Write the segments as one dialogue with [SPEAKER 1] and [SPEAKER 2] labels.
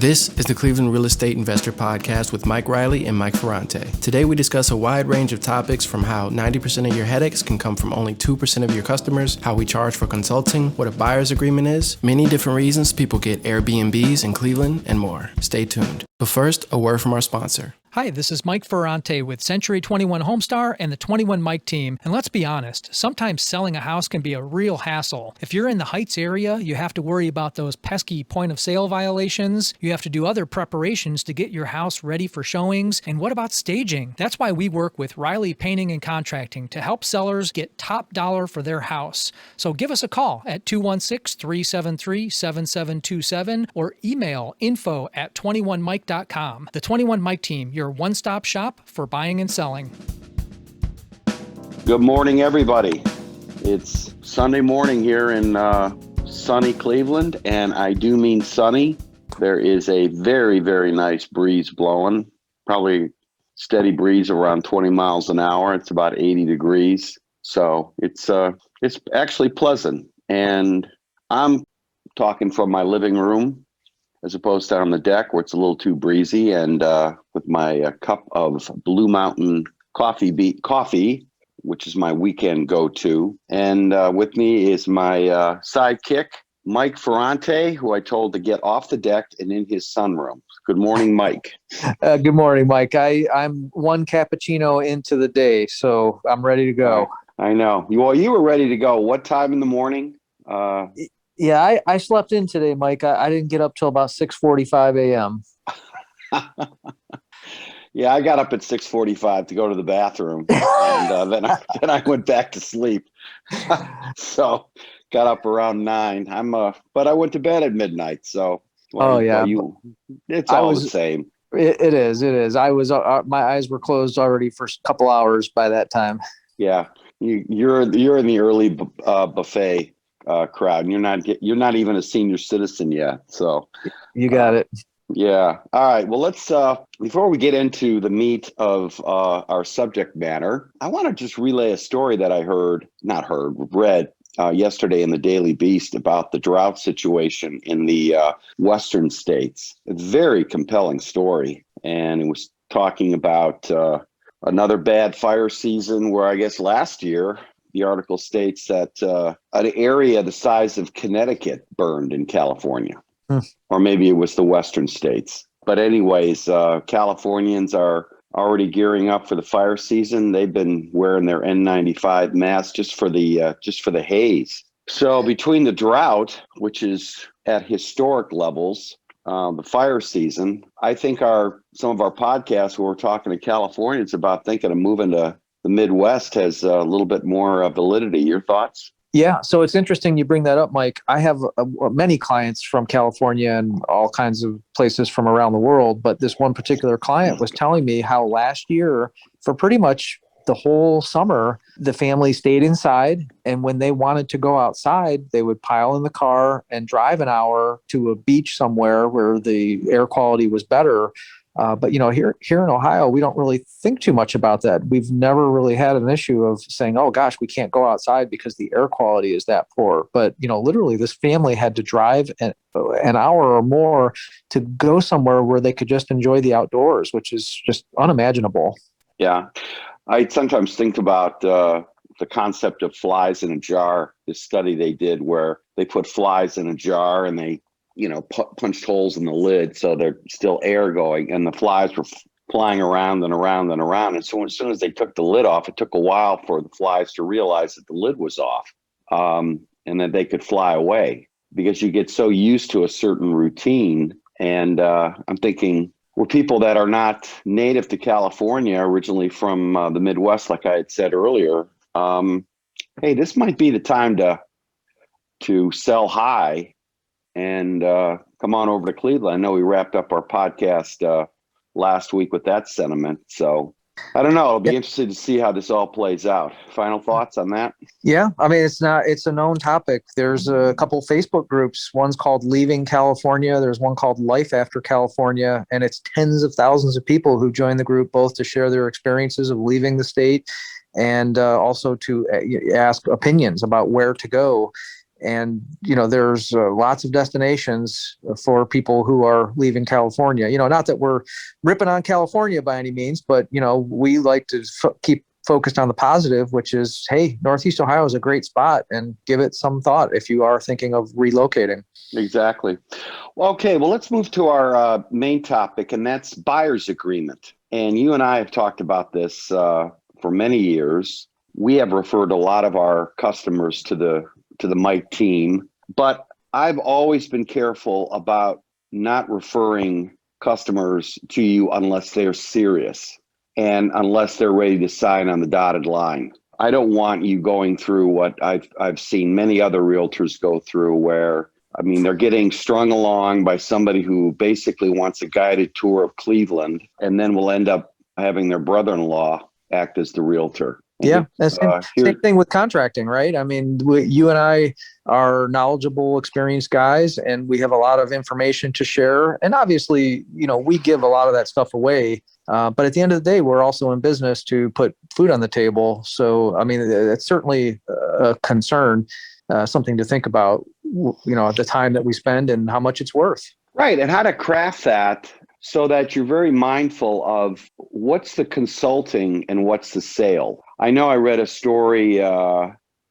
[SPEAKER 1] This is the Cleveland Real Estate Investor Podcast with Reilly and Mike Ferrante. Today we discuss a wide range of topics from how 90% of your headaches can come from only 2% of your customers, how we charge for consulting, what a buyer's agreement is, many different reasons people get Airbnbs in Cleveland, and more. Stay tuned. But first, a word from our sponsor.
[SPEAKER 2] Hi, this is Mike Ferrante with Century 21 Homestar and the 21 Mike team. And let's be honest, sometimes selling a house can be a real hassle. If you're in the Heights area, you have to worry about those pesky point of sale violations. You have to do other preparations to get your house ready for showings. And what about staging? That's why we work with Reilly Painting and Contracting to help sellers get top dollar for their house. So give us a call at 216-373-7727 or email info@21mike.com. The 21 Mike team, your one-stop shop for buying and selling.
[SPEAKER 3] Good morning, everybody. It's Sunday morning here in sunny Cleveland, and I do mean sunny. There is a very, very nice breeze blowing, probably steady breeze around 20 miles an hour. It's about 80 degrees, so it's actually pleasant. And I'm talking from my living room as opposed to on the deck where it's a little too breezy, and with my cup of Blue Mountain coffee, which is my weekend go-to. And with me is my sidekick, Mike Ferrante, who I told to get off the deck and in his sunroom. Good morning, Mike.
[SPEAKER 4] Good morning, Mike. I'm one cappuccino into the day, so I'm ready to go.
[SPEAKER 3] I know. Well, you were ready to go. What time in the morning?
[SPEAKER 4] Yeah, I slept in today, Mike. I didn't get up till about 6:45 a.m.
[SPEAKER 3] Yeah, I got up at 6:45 to go to the bathroom, and then I went back to sleep. So got up around 9. But I went to bed at midnight. So it's all the same.
[SPEAKER 4] It is. I was my eyes were closed already for a couple hours by that time.
[SPEAKER 3] Yeah, you're in the early buffet crowd, and you're not even a senior citizen yet. So
[SPEAKER 4] you got it.
[SPEAKER 3] Yeah. All right. Well, let's before we get into the meat of our subject matter, I want to just relay a story that I read yesterday in the Daily Beast about the drought situation in the western states. A very compelling story, and it was talking about another bad fire season where I guess last year the article states that an area the size of Connecticut burned in California. Or maybe it was the western states. But anyways, Californians are already gearing up for the fire season. They've been wearing their N95 masks just for the haze. So between the drought, which is at historic levels, the fire season, I think some of our podcasts where we're talking to Californians about thinking of moving to the Midwest has a little bit more validity. Your thoughts?
[SPEAKER 4] Yeah, so it's interesting you bring that up, Mike. I have many clients from California and all kinds of places from around the world, but this one particular client was telling me how last year, for pretty much the whole summer, the family stayed inside, and when they wanted to go outside, they would pile in the car and drive an hour to a beach somewhere where the air quality was better. But here in Ohio, we don't really think too much about that. We've never really had an issue of saying, "Oh gosh, we can't go outside because the air quality is that poor." But literally, this family had to drive an hour or more to go somewhere where they could just enjoy the outdoors, which is just unimaginable.
[SPEAKER 3] Yeah, I sometimes think about the concept of flies in a jar. This study they did where they put flies in a jar and they punched holes in the lid so there's still air going, and the flies were flying around and around and around. And so as soon as they took the lid off, it took a while for the flies to realize that the lid was off, and that they could fly away, because you get so used to a certain routine. And I'm thinking, we're people that are not native to California, originally from the Midwest, like I had said earlier. Hey, this might be the time to sell high and come on over to Cleveland. I know we wrapped up our podcast last week with that sentiment. So I don't know. I'll be interested to see how this all plays out. Final thoughts on that?
[SPEAKER 4] Yeah. I mean, it's a known topic. There's a couple Facebook groups. One's called Leaving California. There's one called Life After California. And it's tens of thousands of people who join the group, both to share their experiences of leaving the state and also to ask opinions about where to go. And, there's lots of destinations for people who are leaving California. Not that we're ripping on California by any means, but, we like to keep focused on the positive, which is, hey, Northeast Ohio is a great spot, and give it some thought if you are thinking of relocating.
[SPEAKER 3] Exactly. Well, okay, well, let's move to our main topic, and that's buyer's agreement. And you and I have talked about this for many years. We have referred a lot of our customers to the Mike team, but I've always been careful about not referring customers to you unless they're serious and unless they're ready to sign on the dotted line. I don't want you going through what I've seen many other realtors go through, where they're getting strung along by somebody who basically wants a guided tour of Cleveland, and then will end up having their brother-in-law act as the realtor.
[SPEAKER 4] Yeah, same thing with contracting, right? You and I are knowledgeable, experienced guys, and we have a lot of information to share. And obviously, we give a lot of that stuff away. But at the end of the day, we're also in business to put food on the table. So, it's certainly a concern, something to think about, at the time that we spend and how much it's worth.
[SPEAKER 3] Right. And how to craft that so that you're very mindful of what's the consulting and what's the sale. I know I read a story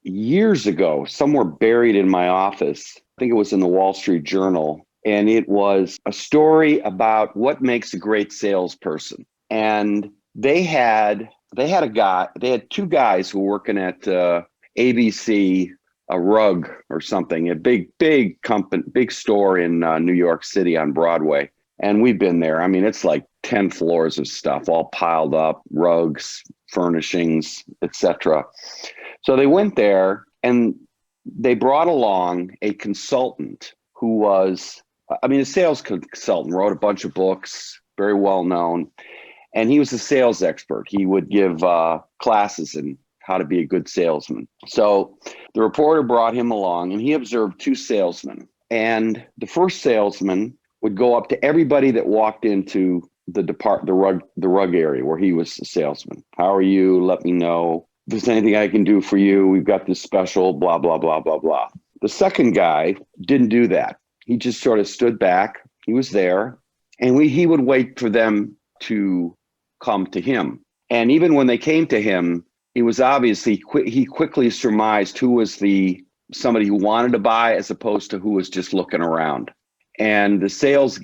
[SPEAKER 3] years ago, somewhere buried in my office. I think it was in the Wall Street Journal. And it was a story about what makes a great salesperson. And they had two guys who were working at ABC, a rug or something, a big company, big store in New York City on Broadway. And we've been there. It's like 10 floors of stuff all piled up, rugs, furnishings, etc. So they went there and they brought along a consultant who was, a sales consultant, wrote a bunch of books, very well known. And he was a sales expert. He would give classes in how to be a good salesman. So the reporter brought him along and he observed two salesmen. And the first salesman would go up to everybody that walked into the rug area where he was a salesman. How are you? Let me know if there's anything I can do for you. We've got this special, blah, blah, blah, blah, blah. The second guy didn't do that. He just sort of stood back. He was there, and he would wait for them to come to him. And even when they came to him, it was obvious he quickly surmised who was somebody who wanted to buy as opposed to who was just looking around. And the sales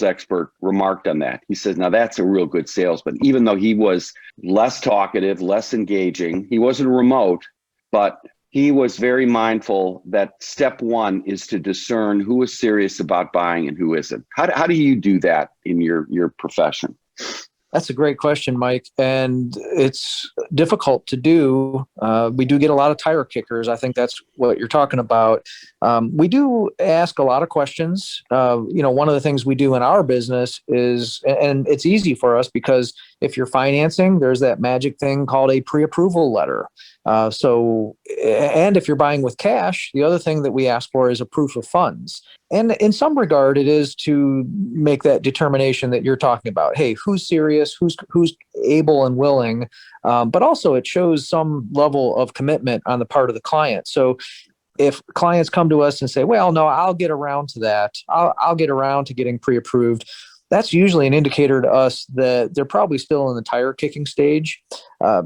[SPEAKER 3] expert remarked on that. He says, now that's a real good salesman. Even though he was less talkative, less engaging, he wasn't remote, but he was very mindful that step one is to discern who is serious about buying and who isn't. How do you do that in your profession?
[SPEAKER 4] That's a great question, Mike. And it's difficult to do. We do get a lot of tire kickers. I think that's what you're talking about. We do ask a lot of questions. One of the things we do in our business is, and it's easy for us because if you're financing, there's that magic thing called a pre-approval letter. And if you're buying with cash, the other thing that we ask for is a proof of funds. And in some regard, it is to make that determination that you're talking about. Hey, who's serious? Who's able and willing? But also it shows some level of commitment on the part of the client. So if clients come to us and say, well, no, I'll get around to that. I'll get around to getting pre-approved. That's usually an indicator to us that they're probably still in the tire kicking stage.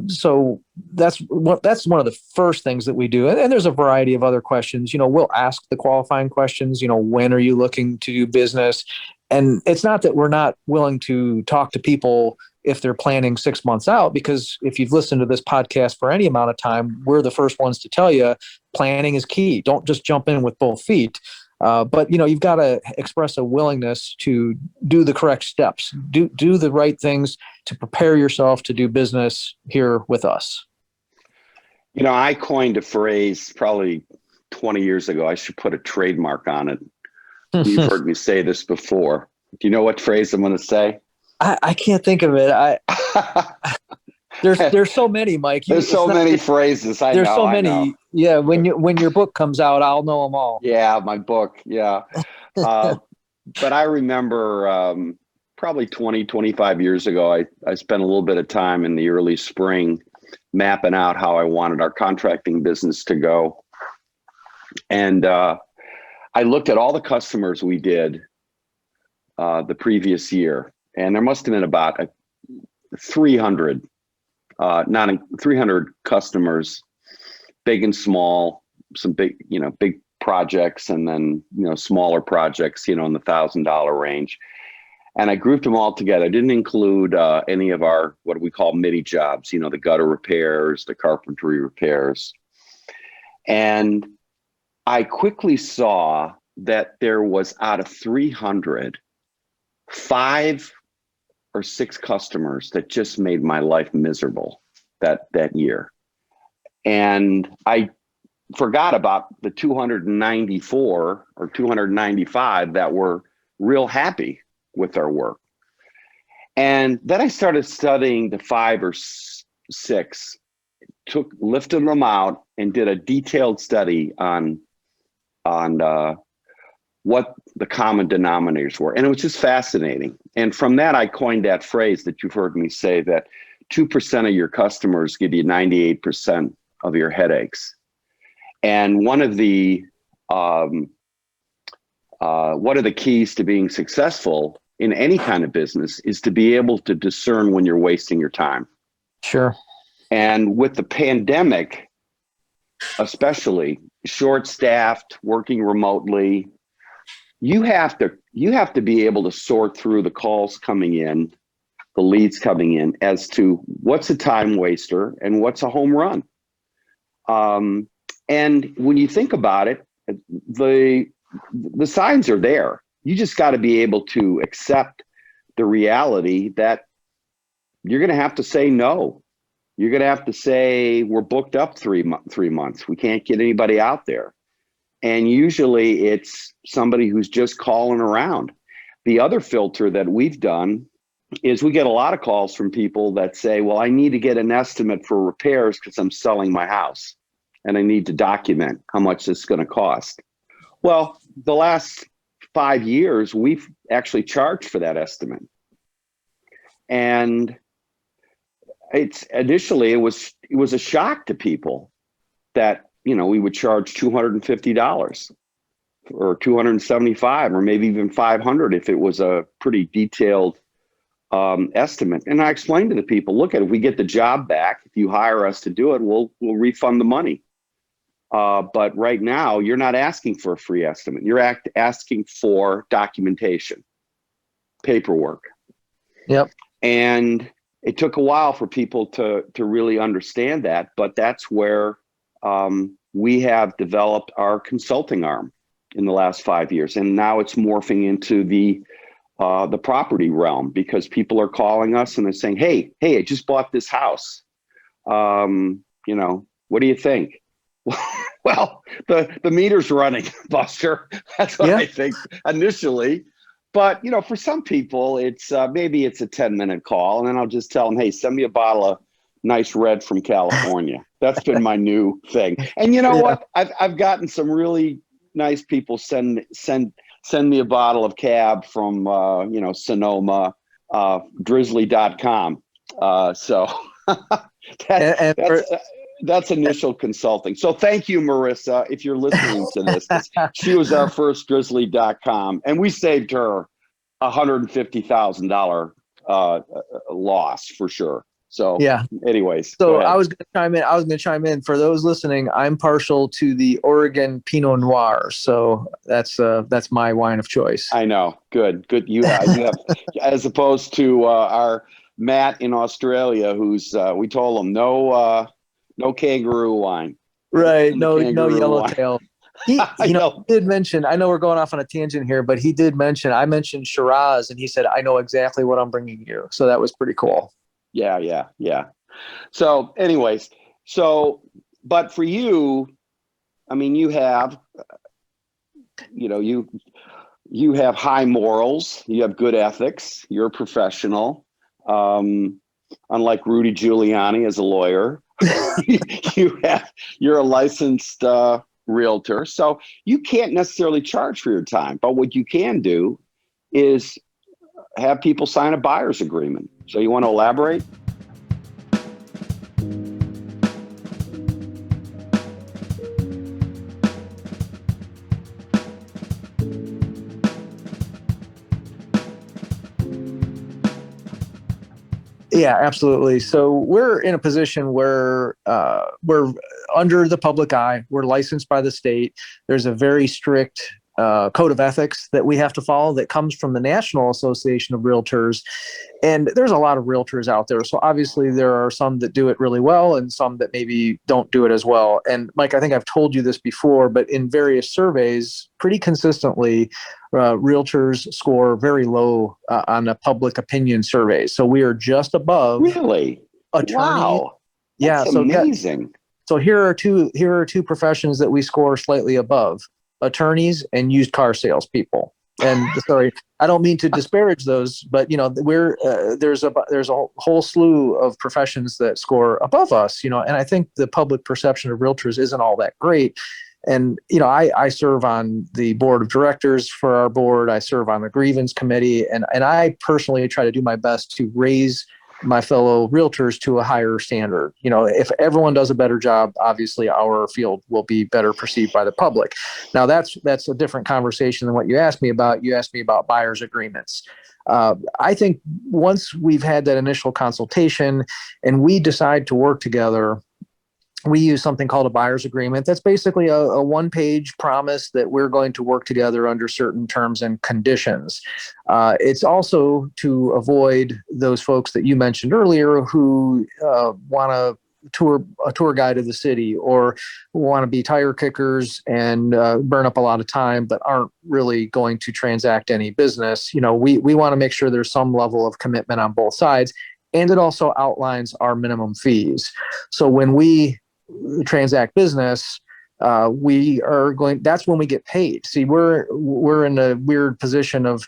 [SPEAKER 4] So that's one of the first things that we do. And there's a variety of other questions. We'll ask the qualifying questions. When are you looking to do business? And it's not that we're not willing to talk to people if they're planning 6 months out, because if you've listened to this podcast for any amount of time, we're the first ones to tell you planning is key. Don't just jump in with both feet. But you've got to express a willingness to do the correct steps, do the right things to prepare yourself to do business here with us.
[SPEAKER 3] I coined a phrase probably 20 years ago. I should put a trademark on it. You've heard me say this before. Do you know what phrase I'm going to say?
[SPEAKER 4] I can't think of it. There's so many, Mike.
[SPEAKER 3] There's so many phrases.
[SPEAKER 4] There's so many. Yeah. When your book comes out, I'll know them all.
[SPEAKER 3] Yeah. My book. Yeah. But I remember probably 25 years ago, I spent a little bit of time in the early spring mapping out how I wanted our contracting business to go. And I looked at all the customers we did the previous year, and there must have been about 300, 300 customers, big and small, some big, big projects, and then, smaller projects, in the $1,000 range. And I grouped them all together. I didn't include any of our, what we call midi jobs, the gutter repairs, the carpentry repairs. And I quickly saw that there was, out of 300, 5 or 6 customers that just made my life miserable that year. And I forgot about the 294 or 295 that were real happy with their work. And then I started studying the 5 or 6, lifted them out and did a detailed study on what the common denominators were. And it was just fascinating. And from that, I coined that phrase that you've heard me say, that 2% of your customers give you 98% of your headaches. And one of the keys to being successful in any kind of business is to be able to discern when you're wasting your time.
[SPEAKER 4] Sure.
[SPEAKER 3] And with the pandemic, especially short-staffed, working remotely, you have to be able to sort through the calls coming in, the leads coming in, as to what's a time waster and what's a home run. And when you think about it, the signs are there. You just got to be able to accept the reality that you're going to have to say no. You're going to have to say, we're booked up 3 months. We can't get anybody out there. And usually it's somebody who's just calling around. The other filter that we've done is we get a lot of calls from people that say, well, I need to get an estimate for repairs because I'm selling my house and I need to document how much this is going to cost. Well, the last 5 years, we've actually charged for that estimate. And initially it was a shock to people that, we would charge $250 or $275 or maybe even $500 if it was a pretty detailed estimate. And I explained to the people, look, if we get the job back, if you hire us to do it, we'll refund the money. But right now, you're not asking for a free estimate. You're asking for documentation, paperwork.
[SPEAKER 4] Yep.
[SPEAKER 3] And it took a while for people to really understand that, but that's where we have developed our consulting arm in the last 5 years. And now it's morphing into the property realm, because people are calling us and they're saying, hey, I just bought this house. What do you think? Well, the meter's running, Buster. That's what I think initially. But, for some people, it's maybe it's a 10-minute call, and then I'll just tell them, hey, send me a bottle of nice red from California. That's been my new thing. And you know what? I've gotten some really nice people send me a bottle of cab from, Sonoma, drizzly.com. So that's initial consulting. So thank you, Marissa, if you're listening to this. She was our first drizzly.com, and we saved her $150,000 loss for sure. So anyways.
[SPEAKER 4] So I was going to chime in. For those listening, I'm partial to the Oregon Pinot Noir. So that's my wine of choice.
[SPEAKER 3] I know. Good. You have as opposed to our Matt in Australia, who's we told him no kangaroo wine.
[SPEAKER 4] Right. No yellowtail. He did mention, I know we're going off on a tangent here, but he did mention, I mentioned Shiraz, and he said, I know exactly what I'm bringing you. So that was pretty cool.
[SPEAKER 3] Yeah. So anyways, but for you, I mean, you have, you have high morals, you have good ethics, you're a professional. Unlike Rudy Giuliani as a lawyer, you're a licensed realtor. So you can't necessarily charge for your time, but what you can do is have people sign a buyer's agreement. So you want to elaborate?
[SPEAKER 4] Yeah, absolutely. So we're in a position where we're under the public eye. We're licensed by the state. There's a very strict code of ethics that we have to follow that comes from the National Association of Realtors. And there's a lot of realtors out there. So obviously there are some that do it really well and some that maybe don't do it as well. And Mike, I think I've told you this before, but in various surveys, pretty consistently, realtors score very low on a public opinion survey. So we are just above
[SPEAKER 3] Really?
[SPEAKER 4] attorney.
[SPEAKER 3] Wow.
[SPEAKER 4] Yeah.
[SPEAKER 3] That's
[SPEAKER 4] So
[SPEAKER 3] amazing.
[SPEAKER 4] so here are two professions that we score slightly above: attorneys and used car salespeople. And sorry, I don't mean to disparage those, but there's a whole slew of professions that score above us. And I think the public perception of realtors isn't all that great. And I serve on the board of directors for our board. I serve on the grievance committee, and I personally try to do my best to raise my fellow realtors to a higher standard. If everyone does a better job, obviously our field will be better perceived by the public. Now that's a different conversation than what you asked me about. You asked me about buyer's agreements. I think once we've had that initial consultation and we decide to work together, we use something called a buyer's agreement. That's basically a one-page promise that we're going to work together under certain terms and conditions. It's also to avoid those folks that you mentioned earlier who want a tour guide of the city, or want to be tire kickers and burn up a lot of time, but aren't really going to transact any business. We want to make sure there's some level of commitment on both sides, and it also outlines our minimum fees. So when we transact business, that's when we get paid. See, we're in a weird position of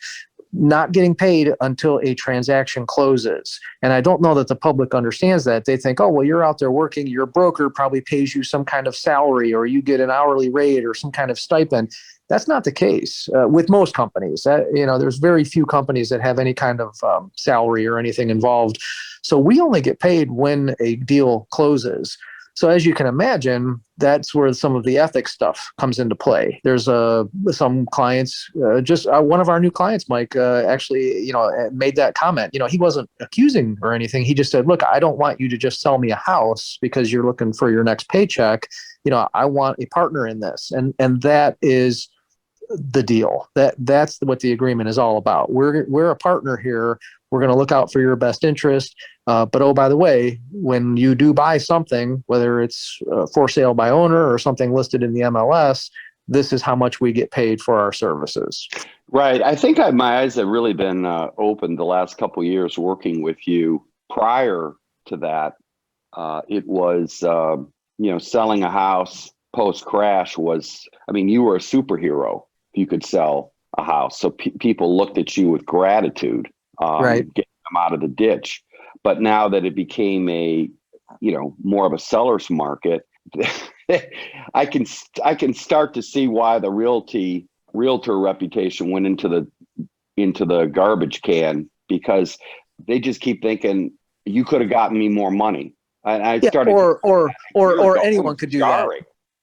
[SPEAKER 4] not getting paid until a transaction closes. And I don't know that the public understands that. They think, oh, well, you're out there working, your broker probably pays you some kind of salary, or you get an hourly rate or some kind of stipend. That's not the case with most companies. There's very few companies that have any kind of salary or anything involved. So we only get paid when a deal closes. So as you can imagine, that's where some of the ethics stuff comes into play. There's some clients, one of our new clients, Mike, actually, made that comment. He wasn't accusing or anything. He just said, look, I don't want you to just sell me a house because you're looking for your next paycheck. I want a partner in this. And that is the deal. That's what the agreement is all about. We're a partner here. We're going to look out for your best interest. But oh, by the way, when you do buy something, whether it's for sale by owner or something listed in the MLS, this is how much we get paid for our services.
[SPEAKER 3] Right. I think my eyes have really been opened the last couple of years working with you. Prior to that, it was, selling a house post-crash you were a superhero if you could sell a house. So people looked at you with gratitude,
[SPEAKER 4] right,
[SPEAKER 3] getting them out of the ditch. But now that it became more of a seller's market, I can start to see why the realtor reputation went into the garbage can, because they just keep thinking you could have gotten me more money. I started,
[SPEAKER 4] or anyone could do that.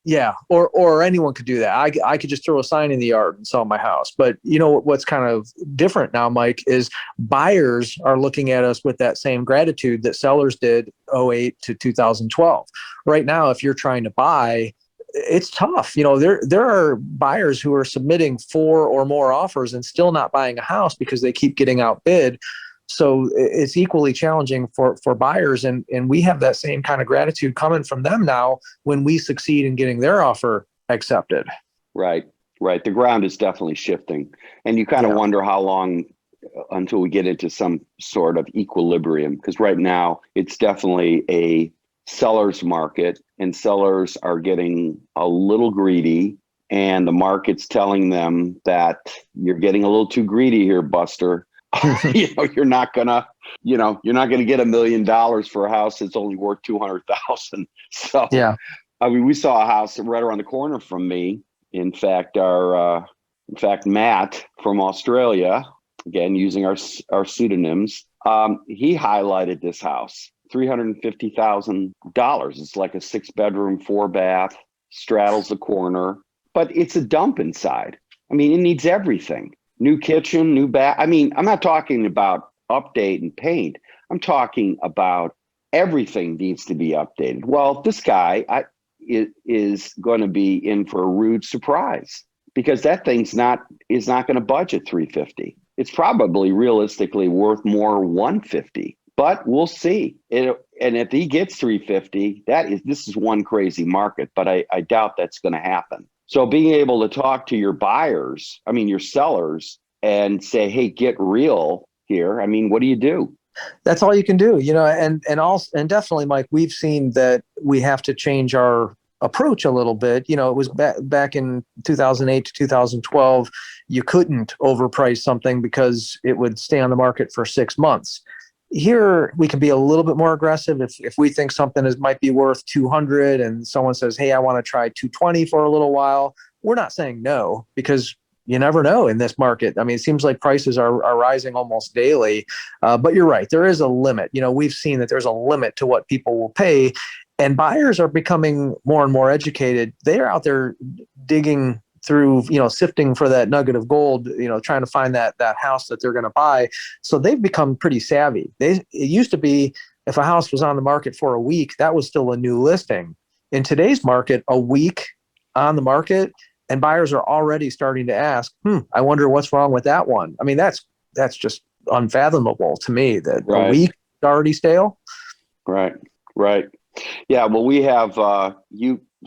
[SPEAKER 4] Yeah, or anyone could do that. I could just throw a sign in the yard and sell my house. But what's kind of different now, Mike, is buyers are looking at us with that same gratitude that sellers did 2008 to 2012. Right now, if you're trying to buy, it's tough. There are buyers who are submitting 4 or more offers and still not buying a house because they keep getting outbid. So it's equally challenging for buyers. And we have that same kind of gratitude coming from them now when we succeed in getting their offer accepted.
[SPEAKER 3] Right. The ground is definitely shifting. And you kind of wonder how long until we get into some sort of equilibrium, because right now it's definitely a seller's market and sellers are getting a little greedy, and the market's telling them that you're getting a little too greedy here, Buster. You're not gonna get $1 million for a house that's only worth 200,000. So
[SPEAKER 4] yeah,
[SPEAKER 3] we saw a house right around the corner from me. In fact, Matt from Australia, again using our pseudonyms, he highlighted this house, $350,000. It's like a 6-bedroom, 4-bath, straddles the corner, but it's a dump inside. It needs everything. New kitchen, new bath. I'm not talking about update and paint. I'm talking about everything needs to be updated. Well, this guy is going to be in for a rude surprise because that thing's is not going to budget 350. It's probably realistically worth more 150, but we'll see. And if he gets 350, this is one crazy market, but I doubt that's going to happen. So being able to talk to your buyers, your sellers, and say, hey, get real here. What do you do?
[SPEAKER 4] That's all you can do, and definitely, Mike, we've seen that we have to change our approach a little bit. It was back in 2008 to 2012, you couldn't overprice something because it would stay on the market for 6 months. Here, we can be a little bit more aggressive. If we think something might be worth 200 and someone says, hey, I want to try 220 for a little while, we're not saying no, because you never know in this market. It seems like prices are rising almost daily, but you're right. There is a limit. We've seen that there's a limit to what people will pay, and buyers are becoming more and more educated. They are out there digging through, sifting for that nugget of gold, trying to find that house that they're going to buy. So they've become pretty savvy. It used to be if a house was on the market for a week, that was still a new listing. In today's market, a week on the market, and buyers are already starting to ask, I wonder what's wrong with that one. That's just unfathomable to me that
[SPEAKER 3] right.
[SPEAKER 4] A week is already stale.
[SPEAKER 3] Right. Yeah. Well, we have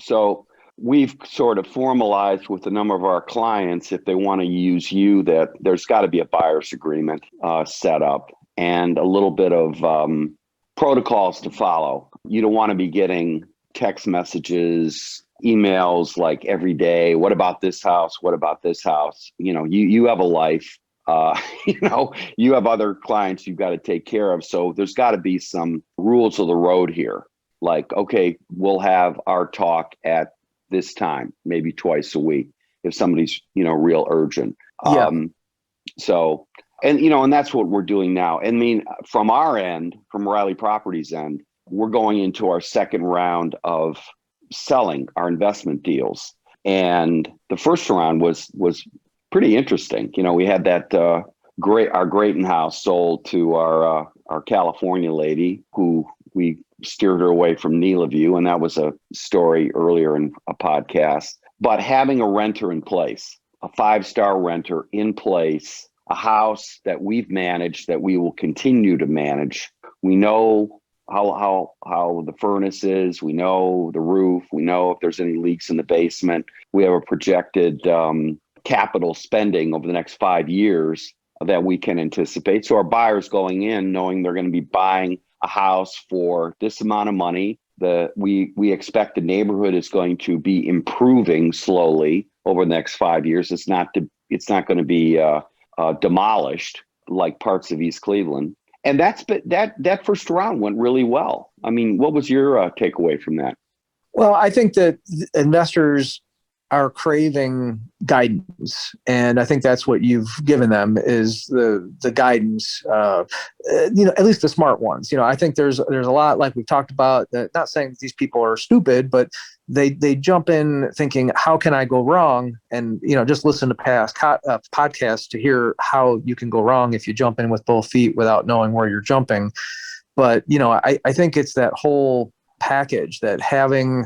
[SPEAKER 3] so we've sort of formalized with a number of our clients, if they want to use you, that there's got to be a buyer's agreement set up and a little bit of protocols to follow. You don't want to be getting text messages, emails like every day. What about this house? What about this house? You have a life. You have other clients you've got to take care of. So there's got to be some rules of the road here. Like, okay, we'll have our talk at this time, maybe twice a week if somebody's, real urgent.
[SPEAKER 4] Yeah.
[SPEAKER 3] And that's what we're doing now. From our end, from Reilly Properties end, we're going into our second round of selling our investment deals. And the first round was pretty interesting. We had that our Grayton house sold to our California lady who we steered her away from Neela View. And that was a story earlier in a podcast. But having a renter in place, a 5-star renter in place, a house that we've managed, that we will continue to manage. We know how the furnace is. We know the roof. We know if there's any leaks in the basement. We have a projected capital spending over the next 5 years that we can anticipate. So our buyers going in knowing they're going to be buying a house for this amount of money. We expect the neighborhood is going to be improving slowly over the next 5 years. It's not going to be demolished like parts of East Cleveland. And that first round went really well. What was your takeaway from that?
[SPEAKER 4] Well, I think that investors are craving guidance, and I think that's what you've given them is the guidance. At least the smart ones. I think there's a lot, like we've talked about. Not saying that these people are stupid, but they jump in thinking, how can I go wrong? And just listen to past podcasts to hear how you can go wrong if you jump in with both feet without knowing where you're jumping. But I think it's that whole package, that having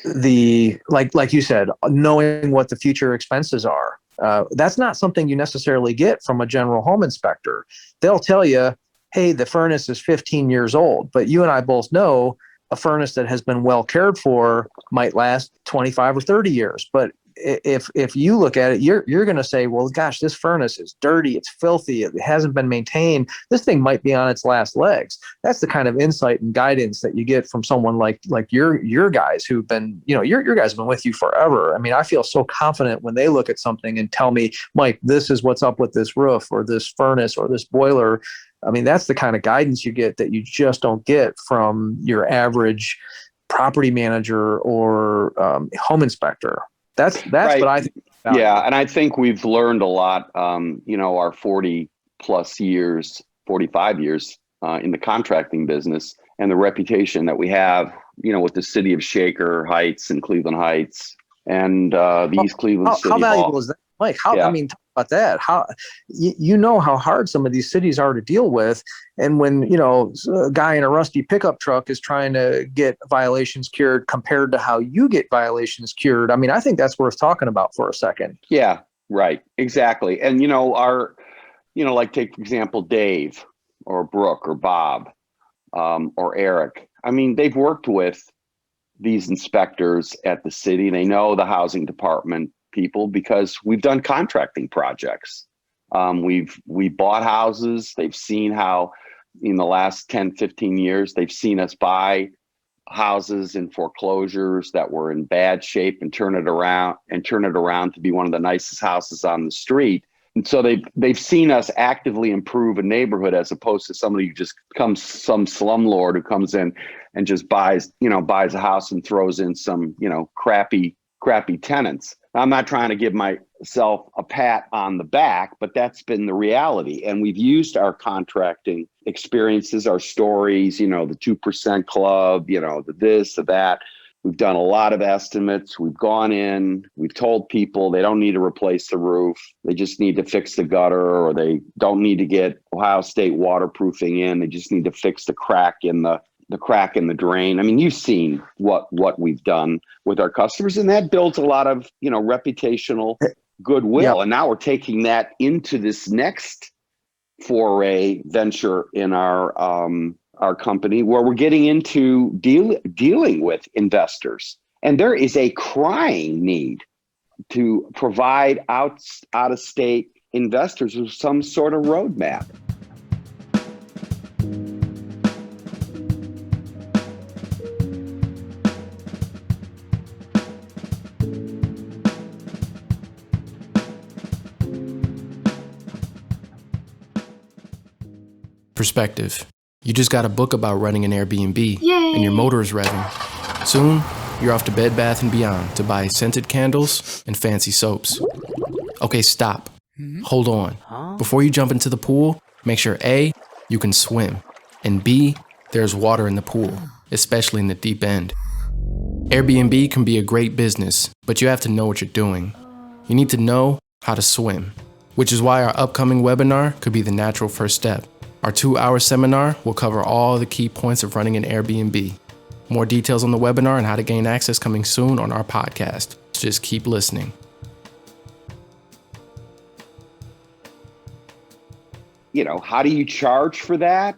[SPEAKER 4] the like you said, knowing what the future expenses are. That's not something you necessarily get from a general home inspector. They'll tell you, hey, the furnace is 15 years old, but you and I both know a furnace that has been well cared for might last 25 or 30 years. But if you look at it, you're going to say, well, gosh, this furnace is dirty, it's filthy, it hasn't been maintained. This thing might be on its last legs. That's the kind of insight and guidance that you get from someone like your guys who've been, your guys have been with you forever. I feel so confident when they look at something and tell me, Mike, this is what's up with this roof or this furnace or this boiler. That's the kind of guidance you get that you just don't get from your average property manager or home inspector. That's right. What I think.
[SPEAKER 3] Yeah. And I think we've learned a lot, our 40 plus years, 45 years in the contracting business and the reputation that we have, with the city of Shaker Heights and Cleveland Heights and the East Cleveland City
[SPEAKER 4] How valuable
[SPEAKER 3] Hall.
[SPEAKER 4] is that, Mike, how,
[SPEAKER 3] Yeah.
[SPEAKER 4] I mean, talk about that. How, you know how hard some of these cities are to deal with. And when, a guy in a rusty pickup truck is trying to get violations cured compared to how you get violations cured, I mean, I think that's worth talking about for a second.
[SPEAKER 3] Yeah, right. Exactly. And, like take, for example, Dave or Brooke or Bob or Eric. I mean, they've worked with these inspectors at the city. They know the housing department people because we've done contracting projects. We bought houses. They've seen how in the last 10, 15 years, they've seen us buy houses in foreclosures that were in bad shape and turn it around to be one of the nicest houses on the street. And so they've seen us actively improve a neighborhood as opposed to somebody who just comes, some slumlord who comes in and just buys a house and throws in some, crappy tenants. I'm not trying to give myself a pat on the back, but that's been the reality. And we've used our contracting experiences, our stories, the 2% club, the this, the that. We've done a lot of estimates. We've gone in, we've told people they don't need to replace the roof. They just need to fix the gutter, or they don't need to get Ohio State waterproofing in. They just need to fix the crack in the drain. I mean, you've seen what we've done with our customers, and that builds a lot of, reputational goodwill.
[SPEAKER 4] Yep.
[SPEAKER 3] And now we're taking that into this next foray venture in our company, where we're getting into dealing with investors. And there is a crying need to provide out-of-state investors with some sort of roadmap.
[SPEAKER 1] Perspective. You just got a book about running an Airbnb.
[SPEAKER 5] Yay.
[SPEAKER 1] And your motor is revving. Soon, you're off to Bed Bath & Beyond to buy scented candles and fancy soaps. Okay, stop. Hold on. Before you jump into the pool, make sure A, you can swim, and B, there's water in the pool, especially in the deep end. Airbnb can be a great business, but you have to know what you're doing. You need to know how to swim, which is why our upcoming webinar could be the natural first step. Our 2-hour seminar will cover all the key points of running an Airbnb. More details on the webinar and how to gain access coming soon on our podcast. Just keep listening.
[SPEAKER 3] How do you charge for that?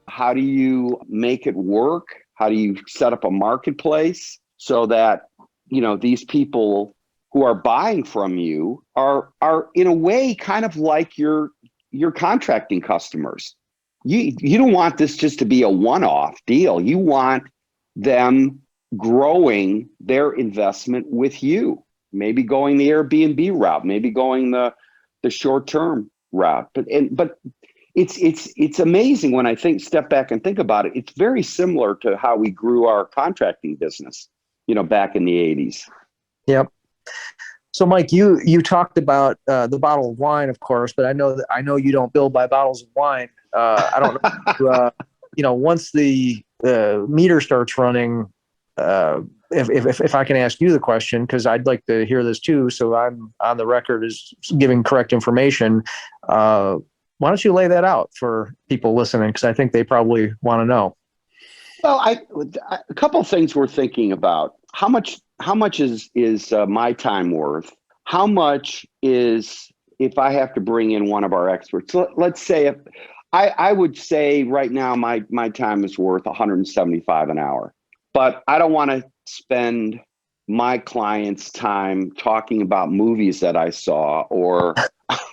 [SPEAKER 3] How do you make it work? How do you set up a marketplace so that, these people who are buying from you are in a way kind of like your contracting customers? You don't want this just to be a one-off deal. You want them growing their investment with you, maybe going the Airbnb route, maybe going the short-term route. But it's amazing when I step back and think about it. It's very similar to how we grew our contracting business, back in the 80s.
[SPEAKER 4] Yep. So, Mike, you talked about the bottle of wine, of course, but I know you don't bill by bottles of wine. I don't know. Once the meter starts running, if I can ask you the question, because I'd like to hear this too, so I'm on the record as giving correct information. Why don't you lay that out for people listening? Because I think they probably want to know.
[SPEAKER 3] Well, a couple of things we're thinking about. How much is my time worth? How much is, if I have to bring in one of our experts? Let's say if I would say right now my time is worth $175 an hour, but I don't want to spend my clients' time talking about movies that I saw or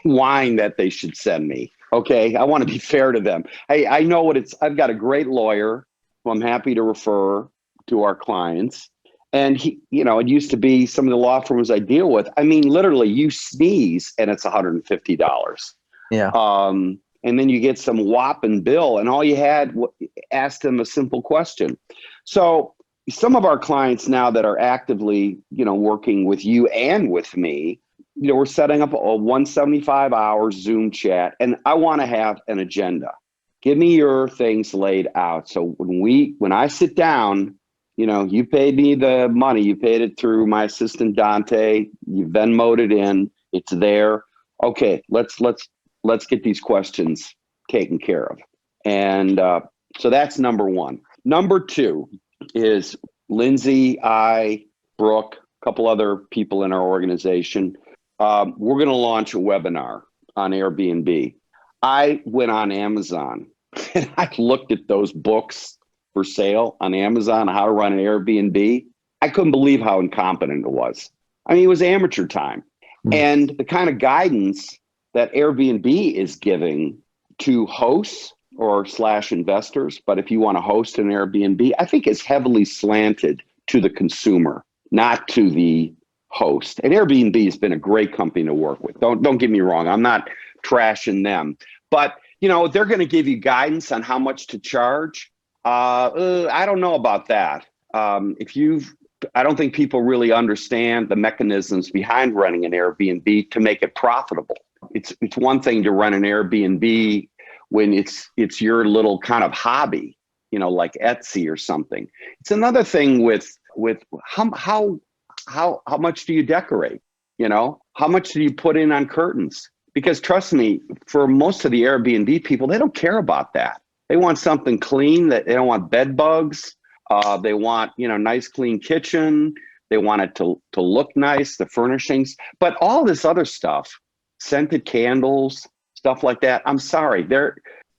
[SPEAKER 3] wine that they should send me. Okay, I want to be fair to them. I know what I've got a great lawyer who I'm happy to refer to our clients. And he, it used to be some of the law firms I deal with. I mean, literally, you sneeze and it's $150.
[SPEAKER 4] Yeah.
[SPEAKER 3] And then you get some whopping bill, and all you had asked them a simple question. So some of our clients now that are actively, working with you and with me, we're setting up a 175-hour Zoom chat, and I want to have an agenda. Give me your things laid out. So when I sit down, you paid me the money. You paid it through my assistant, Dante. You Venmo'd it in. It's there. Okay, let's get these questions taken care of. And so that's number one. Number two is Lindsay, I, Brooke, a couple other people in our organization. We're going to launch a webinar on Airbnb. I went on Amazon and I looked at those books for sale on Amazon, how to run an Airbnb. I couldn't believe how incompetent it was. I mean, it was amateur time. And the kind of guidance that Airbnb is giving to hosts or / investors, but if you want to host an Airbnb, I think is heavily slanted to the consumer, not to the host. And Airbnb has been a great company to work with. Don't get me wrong. I'm not trashing them, but they're going to give you guidance on how much to charge. I don't know about that. I don't think people really understand the mechanisms behind running an Airbnb to make it profitable. It's one thing to run an Airbnb when it's your little kind of hobby, like Etsy or something. It's another thing with how much do you decorate? How much do you put in on curtains? Because trust me, for most of the Airbnb people, they don't care about that. They want something clean. That they don't want bed bugs. They want nice clean kitchen. They want it to look nice, the furnishings, but all this other stuff, scented candles, stuff like that. I'm sorry,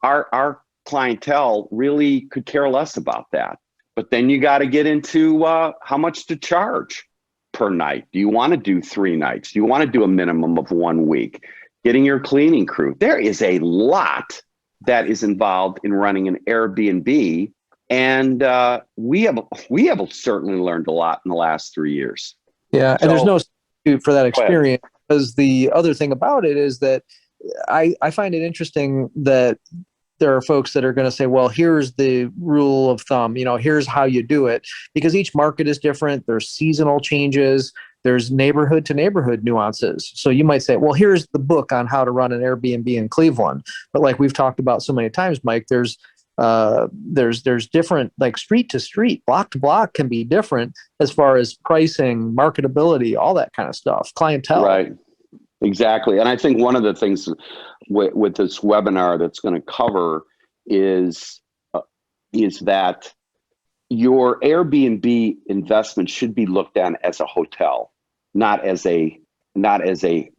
[SPEAKER 3] our clientele really could care less about that. But then you got to get into how much to charge per night. Do you want to do 3 nights? Do you want to do a minimum of 1 week? Getting your cleaning crew. There is a lot that is involved in running an Airbnb. And we have certainly learned a lot in the last 3 years.
[SPEAKER 4] Yeah, and there's no substitute for that experience, because the other thing about it is that I find it interesting that there are folks that are going to say, well, here's the rule of thumb, here's how you do it, because each market is different. There's seasonal changes. There's neighborhood to neighborhood nuances. So you might say, well, here's the book on how to run an Airbnb in Cleveland. But like we've talked about so many times, Mike, there's different, like street to street, block to block can be different as far as pricing, marketability, all that kind of stuff, clientele.
[SPEAKER 3] Right. Exactly. And I think one of the things with this webinar that's going to cover is that your Airbnb investment should be looked at as a hotel, not as a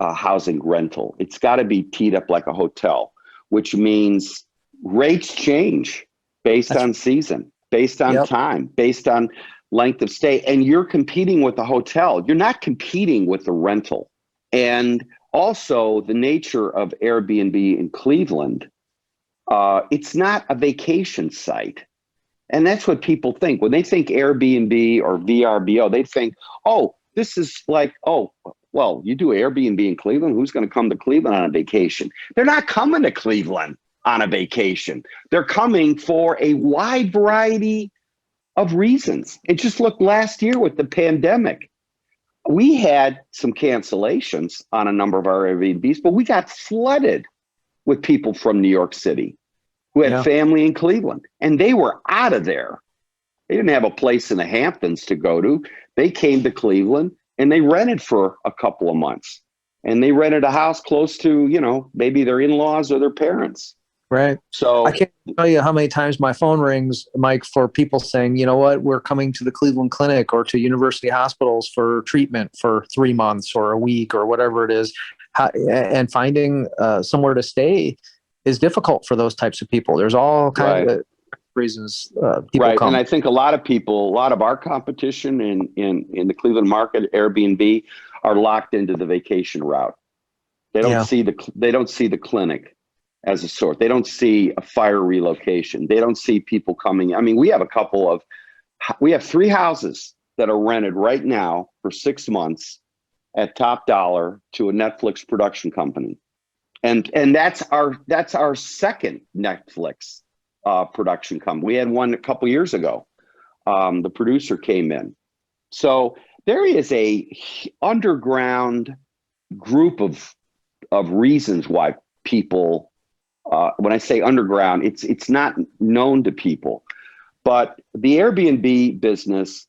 [SPEAKER 3] housing rental. It's got to be teed up like a hotel, which means rates change based on season, based on time, based on length of stay. And you're competing with the hotel. You're not competing with the rental. And also the nature of Airbnb in Cleveland, it's not a vacation site. And that's what people think. When they think Airbnb or VRBO, they think, oh, this is like, oh, well, you do Airbnb in Cleveland? Who's going to come to Cleveland on a vacation? They're not coming to Cleveland on a vacation. They're coming for a wide variety of reasons. And just look last year with the pandemic. We had some cancellations on a number of our Airbnbs, but we got flooded with people from New York City who had family in Cleveland, and they were out of there. They didn't have a place in the Hamptons to go to. They came to Cleveland and they rented for a couple of months, and they rented a house close to, maybe their in-laws or their parents.
[SPEAKER 4] Right.
[SPEAKER 3] So
[SPEAKER 4] I can't tell you how many times my phone rings, Mike, for people saying, you know what, we're coming to the Cleveland Clinic or to university hospitals for treatment for 3 months or a week or whatever it is. And finding somewhere to stay is difficult for those types of people. There's all kinds of reasons people come.
[SPEAKER 3] And I think a lot of our competition in the Cleveland market, Airbnb, are locked into the vacation route. They don't see the clinic as a source. They don't see a fire relocation. They don't see people coming. I mean, we have 3 houses that are rented right now for 6 months at top dollar to a Netflix production company. And that's our second Netflix production company. We had one a couple years ago. The producer came in. So there is a underground group of reasons why people, when I say underground, it's not known to people, but the Airbnb business,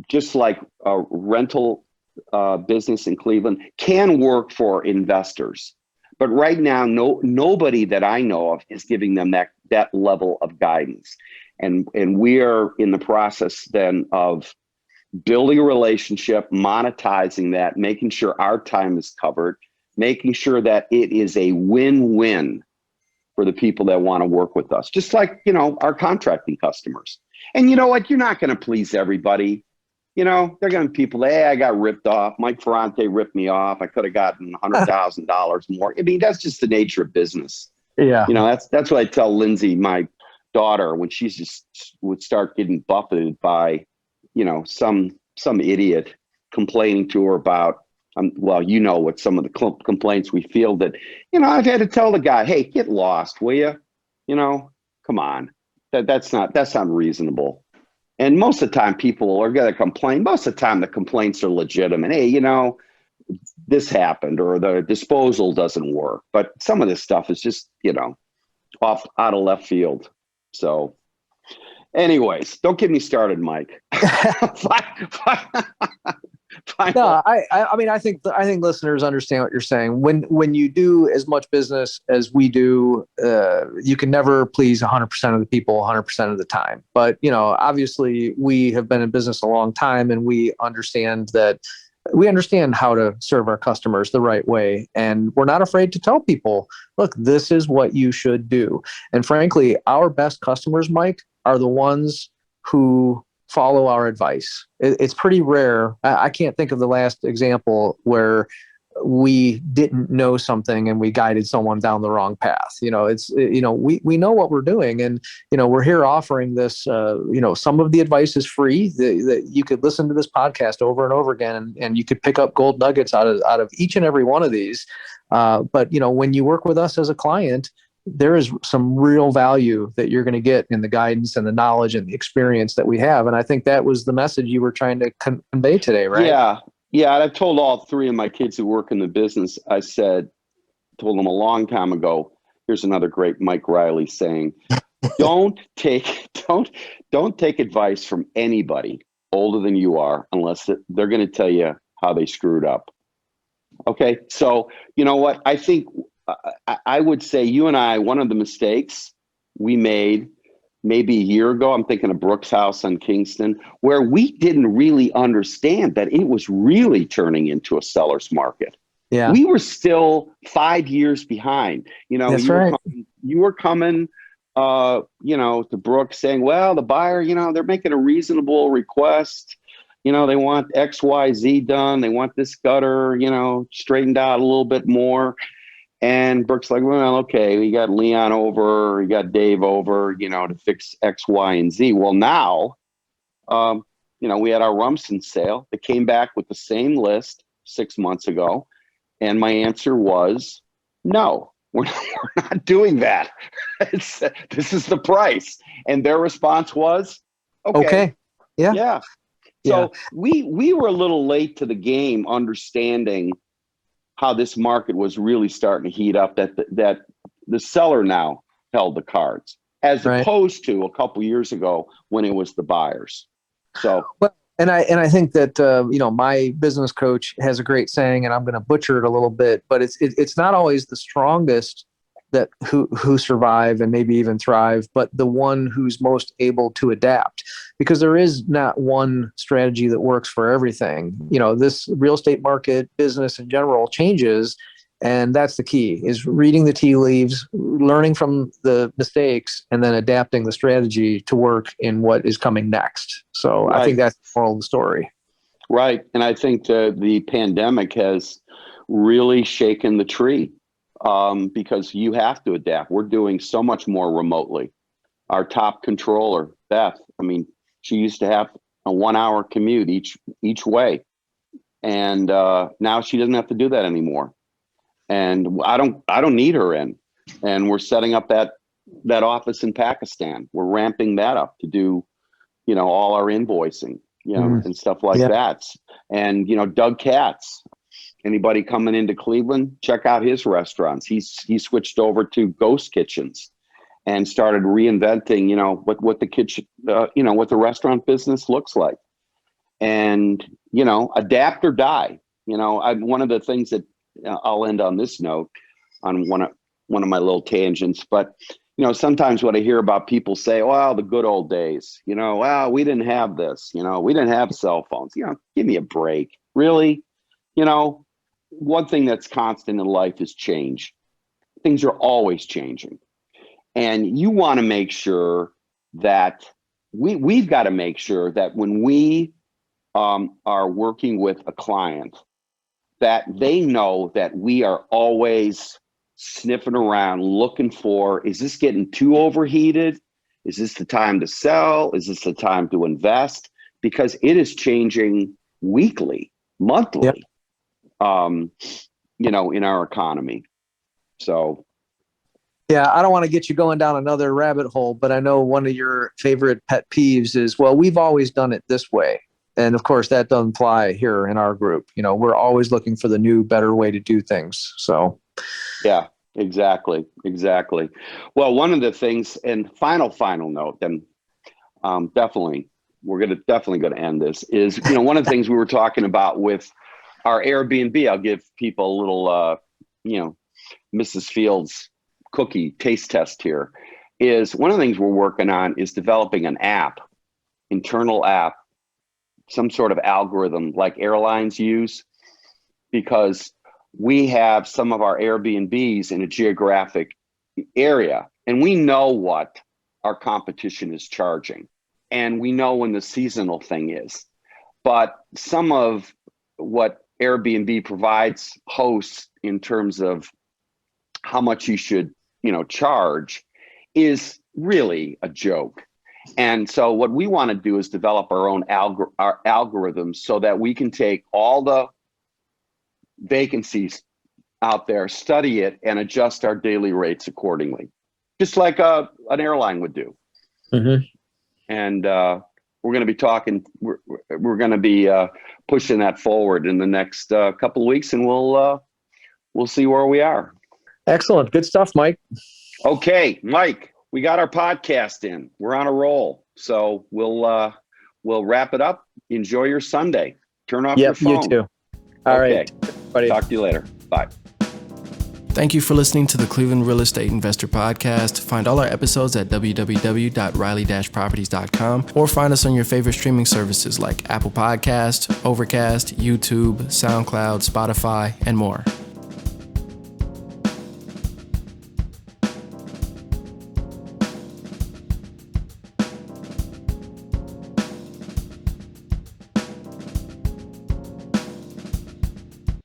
[SPEAKER 3] just like rental business in Cleveland can work for investors. But right now, nobody that I know of is giving them that level of guidance. And we are in the process then of building a relationship, monetizing that, making sure our time is covered, making sure that it is a win-win for the people that want to work with us, just like, our contracting customers. And you know what? You're not going to please everybody. They're going to be people, hey, I got ripped off. Mike Ferrante ripped me off. I could have gotten $100,000 more. I mean, that's just the nature of business.
[SPEAKER 4] Yeah.
[SPEAKER 3] That's what I tell Lindsay, my daughter, when she just would start getting buffeted by, some idiot complaining to her about, what some of the complaints we feel that, I've had to tell the guy, hey, get lost, will you? Come on. That's not reasonable. And most of the time people are going to complain. Most of the time the complaints are legitimate. Hey, this happened or the disposal doesn't work. But some of this stuff is just, out of left field. So anyways, don't get me started, Mike.
[SPEAKER 4] No, I mean, I think listeners understand what you're saying. When you do as much business as we do, you can never please 100% of the people 100% of the time. But, obviously we have been in business a long time and we understand how to serve our customers the right way. And we're not afraid to tell people, look, this is what you should do. And frankly, our best customers, Mike, are the ones who follow our advice. It's pretty rare. I can't think of the last example where we didn't know something and we guided someone down the wrong path. We know what we're doing, and we're here offering this. Some of the advice is free. That you could listen to this podcast over and over again, and you could pick up gold nuggets out of each and every one of these. But when you work with us as a client, there is some real value that you're going to get in the guidance and the knowledge and the experience that we have. And I think that was the message you were trying to convey today, right?
[SPEAKER 3] Yeah. Yeah. And I've told all three of my kids who work in the business, told them a long time ago, here's another great Mike Reilly saying, don't take advice from anybody older than you are, unless they're going to tell you how they screwed up. Okay. So you know what? I think, I would say you and I, one of the mistakes we made maybe a year ago, I'm thinking of Brooks House on Kingston, where we didn't really understand that it was really turning into a seller's market.
[SPEAKER 4] Yeah.
[SPEAKER 3] We were still 5 years behind.
[SPEAKER 4] That's right.
[SPEAKER 3] You were coming, to Brooks saying, well, the buyer, they're making a reasonable request. They want X, Y, Z done. They want this gutter, straightened out a little bit more. And Brooks like, well, okay, we got Leon over, we got Dave over, to fix X, Y, and Z. Well, now, we had our Rumson sale that came back with the same list 6 months ago. And my answer was, no, we're not doing that. This is the price. And their response was, okay.
[SPEAKER 4] Yeah.
[SPEAKER 3] Yeah. So we were a little late to the game understanding how this market was really starting to heat up, that the seller now held the cards, as opposed to a couple years ago when it was the buyers. So,
[SPEAKER 4] and I think that my business coach has a great saying, and I'm going to butcher it a little bit, but it's not always the strongest that who survive and maybe even thrive, but the one who's most able to adapt, because there is not one strategy that works for everything. This real estate market, business in general, changes. And that's the key, is reading the tea leaves, learning from the mistakes, and then adapting the strategy to work in what is coming next. So I think that's the moral of the story.
[SPEAKER 3] Right. And I think the pandemic has really shaken the tree. Because you have to adapt. We're doing so much more remotely. Our top controller, Beth, she used to have a 1 hour commute each way. And now she doesn't have to do that anymore. And I don't need her in. And we're setting up that office in Pakistan. We're ramping that up to do, all our invoicing, and stuff like that. And, Doug Katz, anybody coming into Cleveland, check out his restaurants. He switched over to ghost kitchens and started reinventing, what the kitchen, what the restaurant business looks like. And, adapt or die. One of the things that I'll end on this note on one of my little tangents, but sometimes when I hear about people say, "Well, the good old days," well, we didn't have this, we didn't have cell phones. Give me a break, really. One thing that's constant in life is change. Things are always changing, and you want to make sure that we've got to make sure that when we are working with a client, that they know that we are always sniffing around looking for, is this getting too overheated? Is this the time to sell? Is this the time to invest? Because it is changing weekly, monthly, in our economy. So.
[SPEAKER 4] Yeah, I don't want to get you going down another rabbit hole, but I know one of your favorite pet peeves is, well, we've always done it this way. And of course, that doesn't apply here in our group. We're always looking for the new, better way to do things. So,
[SPEAKER 3] yeah, exactly. Well, one of the things, and final note, then we're definitely going to end this, is, one of the things we were talking about with our Airbnb. I'll give people a little, Mrs. Fields cookie taste test here. Is one of the things we're working on is developing an app, internal app, some sort of algorithm like airlines use, because we have some of our Airbnbs in a geographic area, and we know what our competition is charging, and we know when the seasonal thing is. But some of what Airbnb provides hosts in terms of how much you should, charge is really a joke. And so what we want to do is develop our own our algorithms so that we can take all the vacancies out there, study it, and adjust our daily rates accordingly, just like an airline would do.
[SPEAKER 4] Mm-hmm.
[SPEAKER 3] And we're going to be talking. We're going to be pushing that forward in the next couple of weeks, and we'll see where we are.
[SPEAKER 4] Excellent, good stuff, Mike.
[SPEAKER 3] Okay, Mike. We got our podcast in. We're on a roll. So we'll wrap it up. Enjoy your Sunday. Turn off your phone.
[SPEAKER 4] You too. All right. Buddy.
[SPEAKER 3] Talk to you later. Bye.
[SPEAKER 1] Thank you for listening to the Cleveland Real Estate Investor Podcast. Find all our episodes at www.reilly-properties.com or find us on your favorite streaming services like Apple Podcasts, Overcast, YouTube, SoundCloud, Spotify, and more.